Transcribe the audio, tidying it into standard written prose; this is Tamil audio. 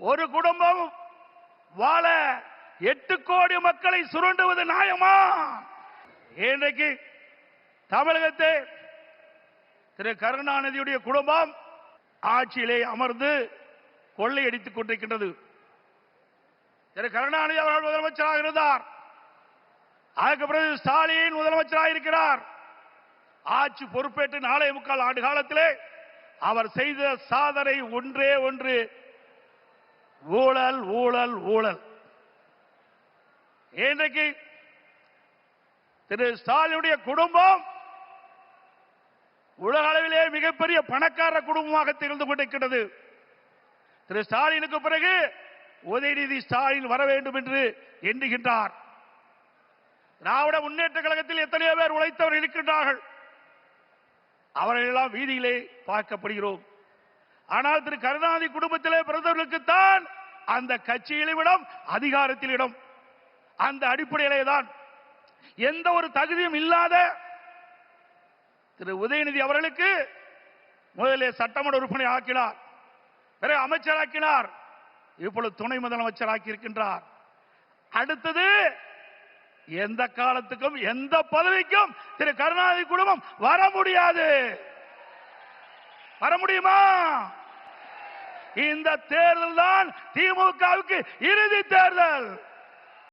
ஒரு குடும்பம் வாழ 8 கோடி மக்களை சுரண்டுவது நியாயமா? இன்றைக்கு தமிழகத்தை திரு கருணாநிதியுடைய குடும்பம் ஆட்சியிலே அமர்ந்து கொள்ளையடித்துக் கொண்டிருக்கின்றது. திரு கருணாநிதி அவர்கள் முதலமைச்சராக இருந்தார். அதற்கு பிறகு ஸ்டாலின் முதலமைச்சராக இருக்கிறார். ஆட்சி பொறுப்பேற்று 4.25 ஆண்டு காலத்திலே அவர் செய்த சாதனை ஒன்றே ஒன்று, ஊழல் ஊழல் ஊழல். இன்றைக்கு திரு ஸ்டாலினுடைய குடும்பம் உலக அளவிலே மிகப்பெரிய பணக்கார குடும்பமாக திகழ்ந்து கொண்டிருக்கிறது. திரு ஸ்டாலினுக்கு பிறகு உதயநிதி ஸ்டாலின் வர வேண்டும் என்று எண்ணுகின்றார். திராவிட முன்னேற்ற கழகத்தில் எத்தனையோ பேர் உழைத்தவர்கள் இருக்கின்றார்கள். அவர்கள் எல்லாம் வீதியிலே பார்க்கப்படுகிறோம். ஆனால் திரு கருணாநிதி குடும்பத்திலே பிறந்தவர்களுக்குத்தான் அந்த கட்சியில் இடம், அதிகாரத்தில் இடம். அந்த அடிப்படையிலே தான் எந்த ஒரு தகுதியும் இல்லாத திரு உதயநிதி அவர்களுக்கு முதலில் சட்டமன்ற உறுப்பினர் ஆக்கினார், பிறகு அமைச்சராக்கினார், இப்பொழுது துணை முதலமைச்சர் ஆக்கி இருக்கின்றார். அடுத்தது எந்த காலத்துக்கும் எந்த பதவிக்கும் திரு கருணாநிதி குடும்பம் வர முடியாது. வர முடியுமா? இந்த தேர்தல் தான் திமுகவுக்கு இறுதி தேர்தல்.